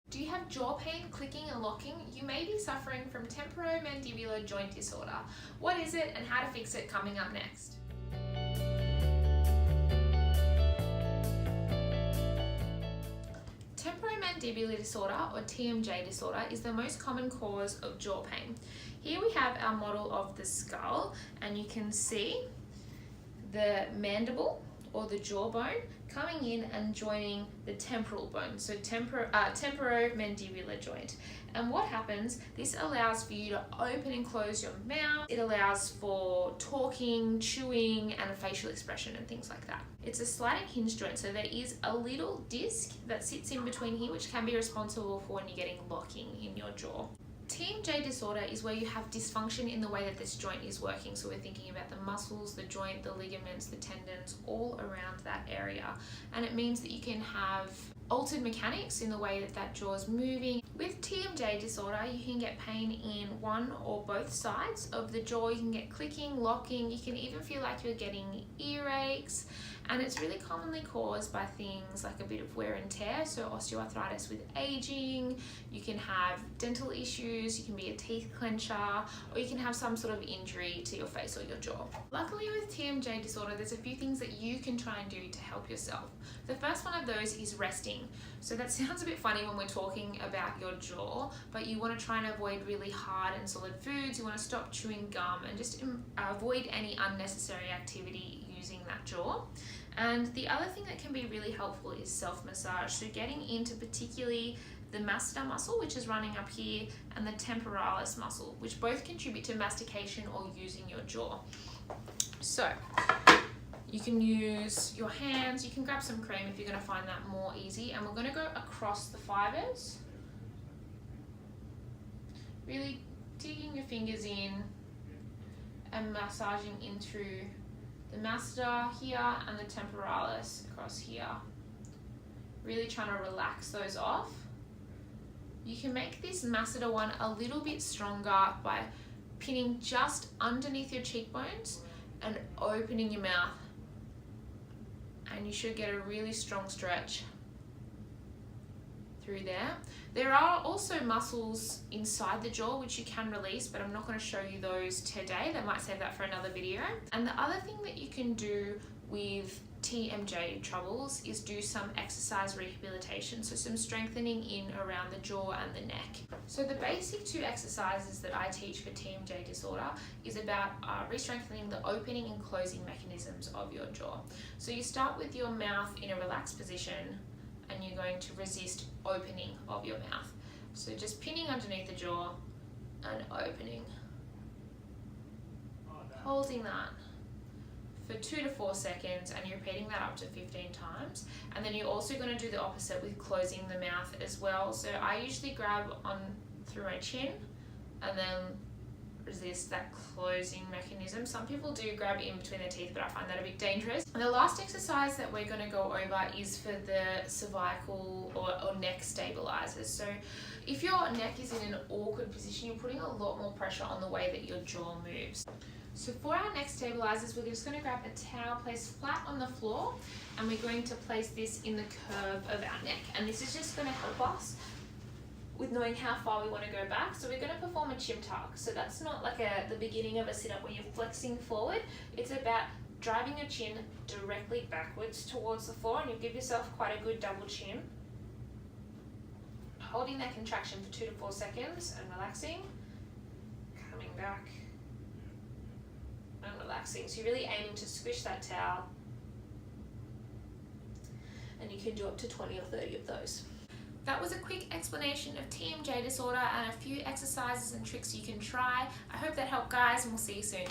Do you have jaw pain, clicking and locking? You may be suffering from temporomandibular joint disorder. What is it and how to fix it coming up next? Temporomandibular disorder, or TMJ disorder, is the most common cause of jaw pain. Here we have our model of the skull, and you can see the mandible or the jawbone coming in and joining the temporal bone, so temporomandibular joint. And what happens, this allows for you to open and close your mouth. It allows for talking, chewing, and a facial expression and things like that. It's a sliding hinge joint, so there is a little disc that sits in between here which can be responsible for when you're getting locking in your jaw. TMJ disorder is where you have dysfunction in the way that this joint is working. So we're thinking about the muscles, the joint, the ligaments, the tendons, all around that area. And it means that you can have altered mechanics in the way that that jaw is moving. With TMJ disorder, you can get pain in one or both sides of the jaw. You can get clicking, locking, you can even feel like you're getting earaches. And it's really commonly caused by things like a bit of wear and tear, so osteoarthritis with aging, you can have dental issues, you can be a teeth clencher, or you can have some sort of injury to your face or your jaw. Luckily with TMJ disorder, there's a few things that you can try and do to help yourself. The first one of those is resting. So that sounds a bit funny when we're talking about your jaw, but you want to try and avoid really hard and solid foods, you want to stop chewing gum and just avoid any unnecessary activity using that jaw. And the other thing that can be really helpful is self-massage. So getting into particularly the masseter muscle, which is running up here, and the temporalis muscle, which both contribute to mastication or using your jaw. So you can use your hands, you can grab some cream if you're going to find that more easy, and we're going to go across the fibers, really digging your fingers in and massaging in through the masseter here and the temporalis across here. Really trying to relax those off. You can make this masseter one a little bit stronger by pinning just underneath your cheekbones and opening your mouth. And you should get a really strong stretch through there. There are also muscles inside the jaw which you can release, but I'm not going to show you those today. I might save that for another video. And the other thing that you can do with TMJ troubles is do some exercise rehabilitation, so some strengthening in around the jaw and the neck. So the basic two exercises that I teach for TMJ disorder is about re-strengthening the opening and closing mechanisms of your jaw. So you start with your mouth in a relaxed position, and you're going to resist opening of your mouth. So just pinning underneath the jaw and opening. Holding that for 2 to 4 seconds, and you're repeating that up to 15 times. And then you're also going to do the opposite with closing the mouth as well. So I usually grab on through my chin and then resist that closing mechanism. Some people do grab in between their teeth, but I find that a bit dangerous. And the last exercise that we're going to go over is for the cervical or neck stabilizers. So if your neck is in an awkward position, you're putting a lot more pressure on the way that your jaw moves. So for our neck stabilizers, we're just going to grab a towel placed flat on the floor, and we're going to place this in the curve of our neck. And this is just going to help us with knowing how far we want to go back. So we're going to perform a chin tuck. So that's not like the beginning of a sit-up where you're flexing forward. It's about driving your chin directly backwards towards the floor, and you give yourself quite a good double chin. Holding that contraction for 2 to 4 seconds and relaxing, coming back and relaxing. So you're really aiming to squish that towel, and you can do up to 20 or 30 of those. That was a quick explanation of TMJ disorder and a few exercises and tricks you can try. I hope that helped, guys, and we'll see you soon.